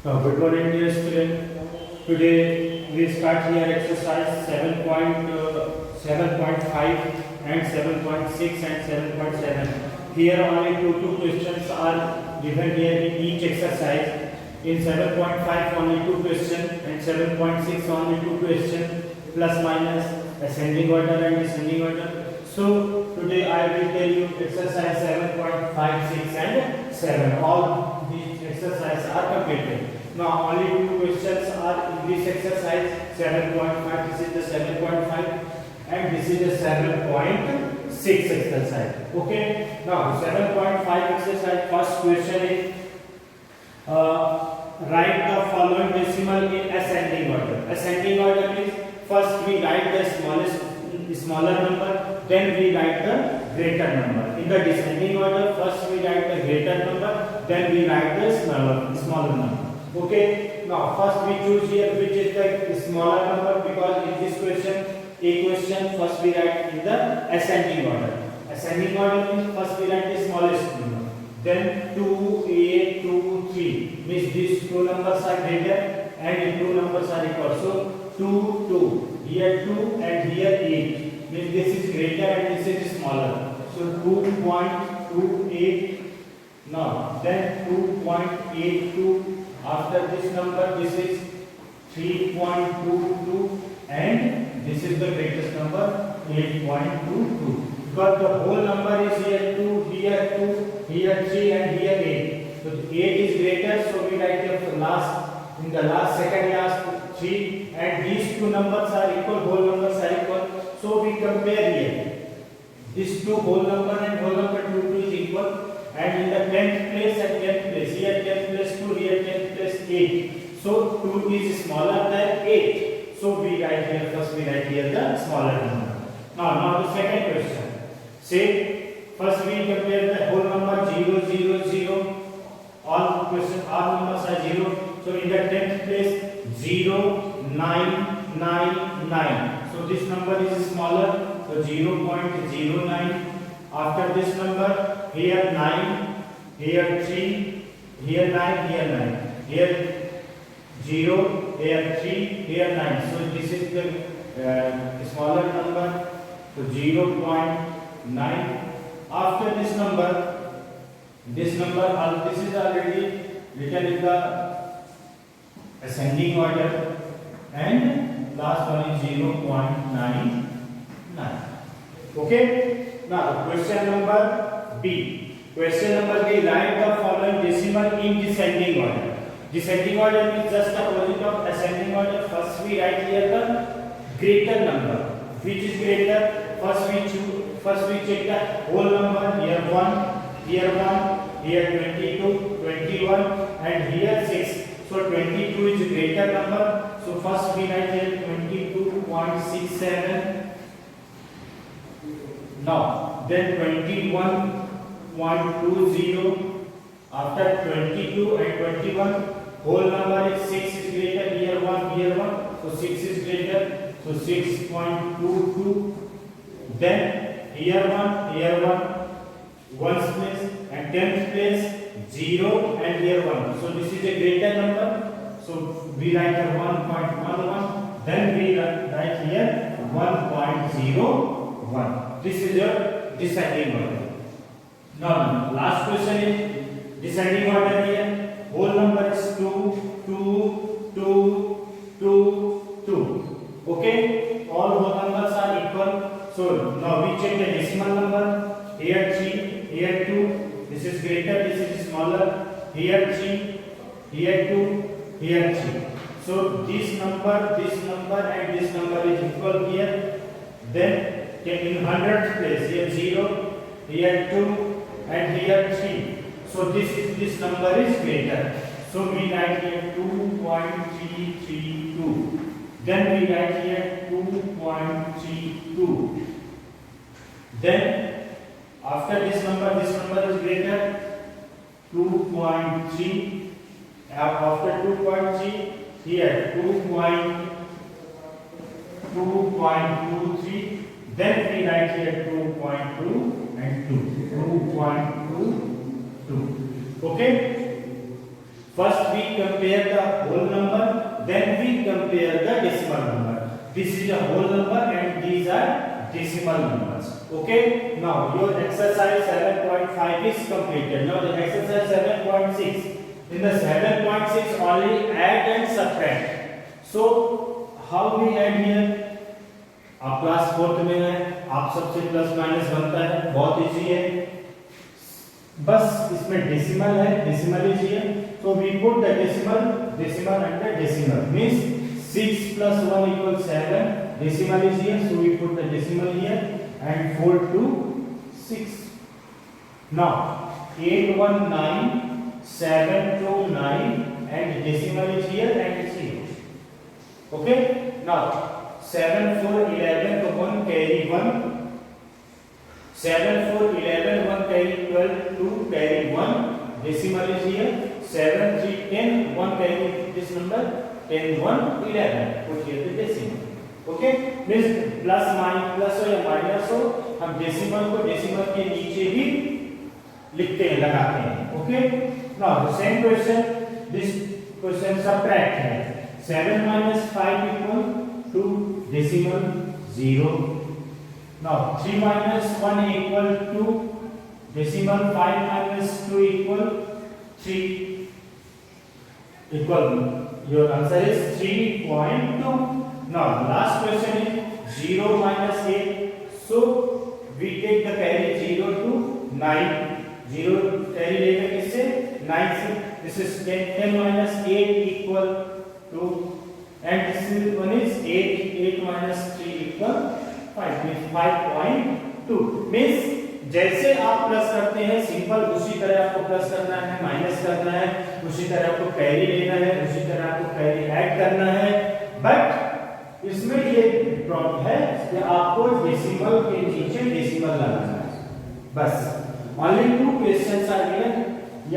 Good morning, dear student. Today we start here exercise 7.5 and 7.6 and 7.7. Here only two questions are given here in each exercise. In 7.5 only two questions and 7.6 only two questions plus minus ascending order and descending order. So today I will tell you exercise 7.5, 6 and 7. All these exercises are completed. Now only two questions are in this exercise 7.5. This is the 7.5 and this is the 7.6 exercise. Okay. Now 7.5 exercise. First question is write the following decimal in ascending order. Ascending order means first we write the smaller number, then we write the greater number. In the descending order, first we write the greater number, then we write the smaller number. Okay. Now first we choose here which is the smaller number, because in this question, first we write in the ascending order. Ascending order means first we write the smallest number, then 2, 8, 2, 3 means these two numbers are greater and two numbers are equal. So 2, 2, here 2 and here 8 means this is greater and this is smaller. So 2.28. Now then 2.82. After this number, this is 3.22 and this is the greatest number 8.22. Because the whole number is here 2, here 2, here 3 and here 8. So 8 is greater, so we write the second last 3, and these two numbers are equal, whole numbers are equal. So we compare here. These two whole number and whole number 2 is equal. And in the 10th place and 10th place, here 10th place 2, here 10th place 8. So 2 is smaller than 8. So we write here, first we write here the smaller number. Now the second question. Say, first we compare the whole number 0, 0, 0. All numbers are 0. So in the 10th place 0, 9, 9, 9. So this number is smaller. So 0.09. After this number, here 9, here 3, here 9, here 9, here 0, here 3, here 9. So this is the smaller number, so 0.9. After this number, this is already written in the ascending order, and last one is 0.99. Okay. Now question number B. Question number B, write the following decimal in descending order. Descending order means just the opposite of ascending order. First we write here the greater number. Which is greater? First we check the whole number. Here 1, here 22, 21 and here 6. So 22 is greater number. So first we write here 22.67. Now then 21.20. After 22 and 21, whole number is 6 is greater. Here 1, so 6 is greater. So 6.22. Then here 1, ones place and 10th place 0 and here 1. So this is a greater number. So we write here 1.11. Then we write here 1.01. This is your descending order. Now last question is descending order here. Whole number is 2, 2, 2, 2, 2. Okay. All whole numbers are equal. So now we check the decimal number. Here 3, here 2. This is greater, this is smaller. Here 3, here 2, here 3. So this number and this number is equal here. Then in 100th place, here 0, here 2 and here 3. So this number is greater. So we write here 2.332. Then we write here 2.32. Then after this number is greater. 2.3. After 2.3, here 2.23. Then we write here 2.2 and 2. 2.22. Okay. First we compare the whole number, then we compare the decimal number. This is a whole number and these are decimal numbers. Okay, now your exercise 7.5 is completed. Now the exercise 7.6. In the 7.6 only add and subtract. So how we add here? आप class 4th में है, आप सबसे plus minus बनता है, बहुत easy है. बस इसमें डेसिमल है, decimal is here, so we put the decimal under decimal, means 6 plus 1 equals 7. Decimal is here, so we put the decimal here and 4 to 6. Now 819,729 and decimal is here and it's here. Okay, now 7 4 11, so 1 carry 1. 7 4 11, 1 carry 12, 2 carry 1. Decimal is here. 7 3 10, 1 carry this number, 10 1 11. Put here the decimal. Okay, means plus minus plus हो या minus हो, हम decimal को decimal के नीचे ही लिखते हैं, लगाते हैं. Okay, now the same question, this question subtract है. 7 minus 5 equal to decimal 0. Now 3 minus 1 equal to decimal 5 minus 2 equal 3. Equal, your answer is 3.2. Now last question is 0 minus 8. So we take the carry 0 to 9. 0 carry लेगा किससे? 9 से. This is 10 minus 8 equal to, and this is one is 8 minus 3 equal 5, means 5.2. means जैसे आप plus करते हैं simple उसी तरह आपको प्लस करना है, माइनस करना है, उसी तरह आपको कैरी लेना है, उसी तरह आपको कैरी ऐड करना है. बट इसमें ये प्रॉब्लम है कि आपको डेसिमल के नीचे डेसिमल लगाना है. बस ओनली 2 क्वेश्चंस आर गिवन.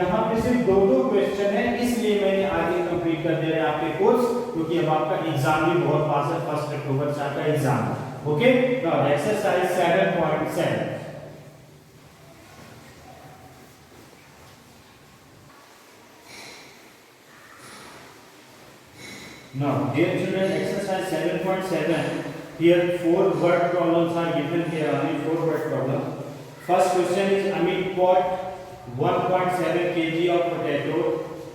यहाँ पे सिर्फ 2 क्वेश्चन है, इसलिए मैंने आगे कंप्लीट कर दे रहे हैं आपके कोर्स, क्योंकि अब आपका एग्जाम भी बहुत पास है. 1 अक्टूबर से आपका exam. Okay, now exercise 7.7. Now, dear children, exercise 7.7. Here 4 word problems are given here. Only 4 word problems. First question is Amit bought 1.7 kg of potato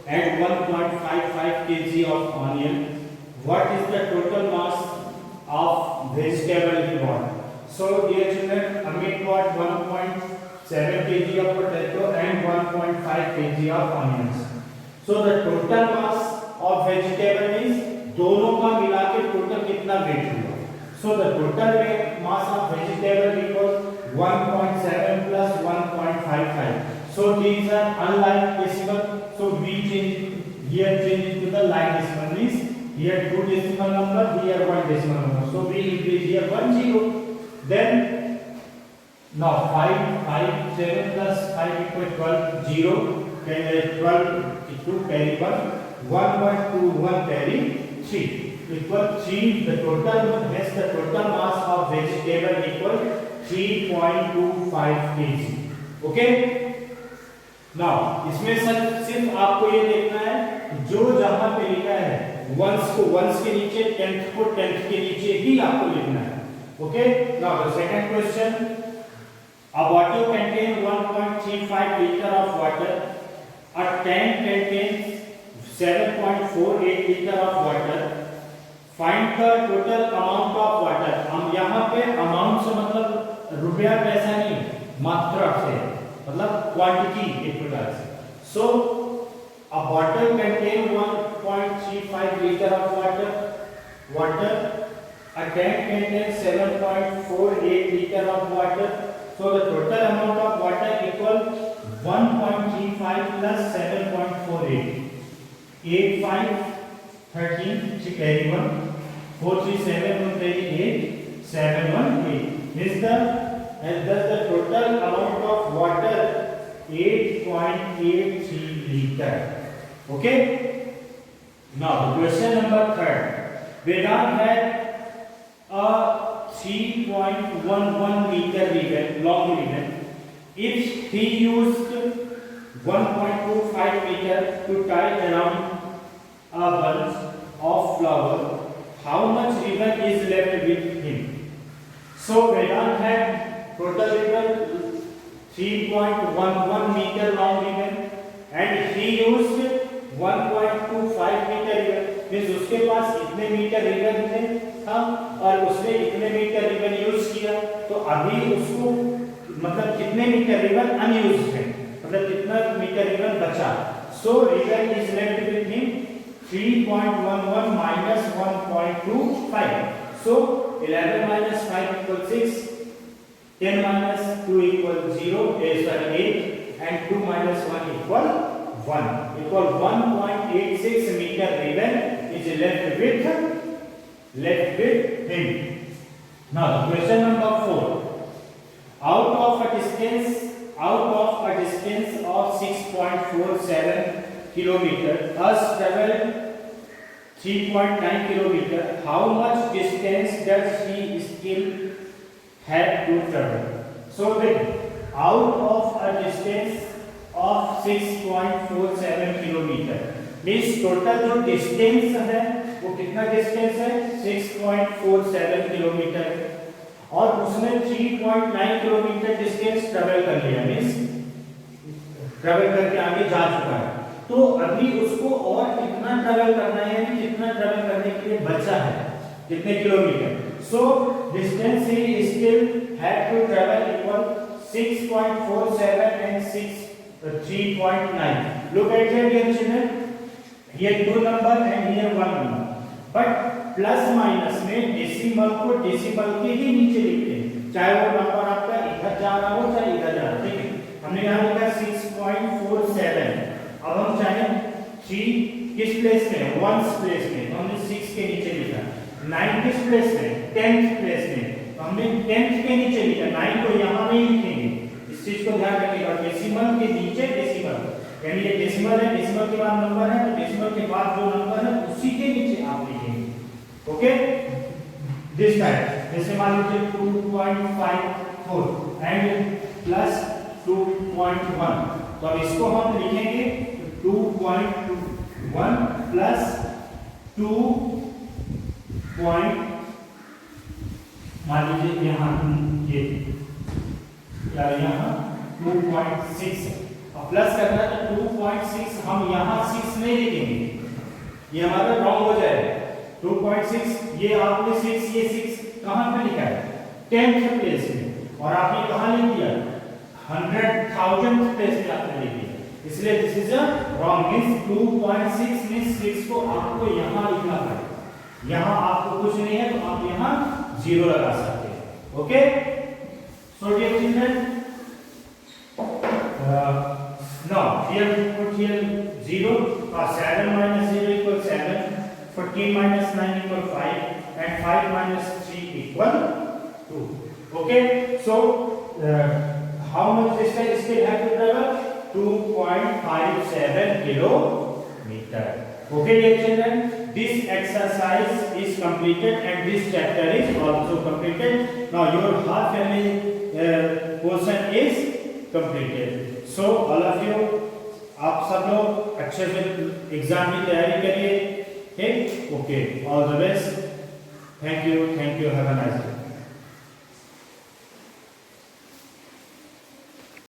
and 1.55 kg of onion. What is the total mass of vegetable he bought? So, dear children, Amit bought 1.7 kg of potato and 1.5 kg of onions. So, the total mass of vegetable is दोनों का मिला के total कितना wait हुआ. So the total mass of vegetable equal 1.7 plus 1.55. So these are unlike decimal. So we change here, change it to the like decimal, means here 2 decimal number, here 1 decimal number. So we increase here 1 0. Then now 5 7 plus 5 equal 12 0. 12 2 carry 1 1 2 1 carry 3 equal 3. The total mass of vegetable equal 3.25 kg. Okay, now इसमें सिर्फ आपको ये देखना है जो जहां पे लिखा है वंस को वंस के नीचे, टेंथ को टेंथ के नीचे ही आपको लिखना है. Okay, now the second question, a bottle contains 1.35 liter of water. A tank contains 7.48 liter of water. Find the total amount of water. हम यहाँ पे अमाउंट से मतलब रुपया पैसा नहीं, मात्रा से मतलब क्वांटिटी एक प्रकार से. So a bottle contains 1.35 liter of water. A tank contains 7.48 liter of water. So the total amount of water equal 1.35 plus 7.48. 8 5 13 3 carry 1 4 3 7 1 carry 8 7 1 8. Is the total amount of water 8.83 liter. Okay, now the question number 3rd. Vedant had a 3.11 meter ribbon, long ribbon. If he used 1.25 2.5 meter to tie around a bunch of flower. How much ribbon is left with him? So Vedant had total ribbon 3.11 meter long ribbon and he used 1.25 meter ribbon. Means उसके पास इतने metre ribbon थे और उसने इतने metre ribbon use किया, तो अभी उसको मतलब कितने मीटर रिबन अनयूज्ड है, मतलब कितना मीटर रिबन बचा। So ribbon is left with him 3.11 minus 1.25. So 11 minus 5 equals 6, 10 minus 2 equals 0, 8 and 2 minus 1 equal 1 equal 1.86 meter ribbon is left with him. Now question number 4. Out of a distance of 6.47 kilometer, us traveled 3.9 kilometer. How much distance does he still have to travel? So then, out of a distance of 6.47 kilometre means total जो distance है वो कितना distance है 6.47 kilometre और उसने 3.9 kilometre distance travel कर लिया, means travel करके आगे जा चुका है। तो अभी उसको और कितना ट्रेवल करना है, यानी कितना ट्रेवल करने के लिए बचा है, कितने kilometre. So distance he still had to travel equal 6.47 and 3.9. Look at here, dear children. Here two number and here one number. But plus minus में डेसिमल को डेसिमल के ही नीचे लिखते हैं, चाहे वो नंबर आपका इधर जा रहा हो चाहे इधर जा रहा हो। ठीक है, हमने यहाँ लिखा 6.47। अब हम चाहे 3 किस प्लेस में, वंस प्लेस में, तो हमने 6 के नीचे लिखा। 9 किस प्लेस में, 10th प्लेस में, तो हमने 10th के नीचे लिखा। 9 को यहाँ नहीं लिखेंगे, इस चीज को ध्यान रखिएगा। डेसिमल के नीचे डेसिमल, यानी ये डेसिमल है, डेसिमल के बाद नंबर है, तो डेसिमल के बाद जो नंबर है उसी के नीचे आप लिखेंगे। ओके, दिस टाइम जैसे मान लीजिए 2.54 एंड प्लस 2.1, तो अब इसको हम लिखेंगे 2.21 प्लस 2. मान लीजिए यहाँ ये यहाँ 2.6 अब प्लस करना है तो 2.6 हम यहाँ 6 नहीं लिखेंगे, ये हमारा रॉन्ग हो जाएगा। 2.6 ये आपने 6 ये 6 कहाँ पे लिखा है, 10th प्लेस में, और आपने कहाँ लिख दिया 100,000th प्लेस में आपने लिख दिया, इसलिए this is a wrong. Means 2.6 means 6 को आपको यहाँ लिखना पड़ेगा। यहाँ आपको कुछ नहीं है तो आप यहाँ 0 लगा सकते हैं। Okay, so dear children, now here put here 0, 7 minus 0 equals 7, 14 minus 9 equals 5 and 5 minus 3 equals 2. Okay, so how much distance still have to travel? 2.57 kilometer. Okay dear children, this exercise is completed and this chapter is also completed. Now your half yearly portion is completed. So all of you, आप सब लोग अच्छे से exam की तैयारी करिए। ठीक, okay, all the best, thank you, have a nice day.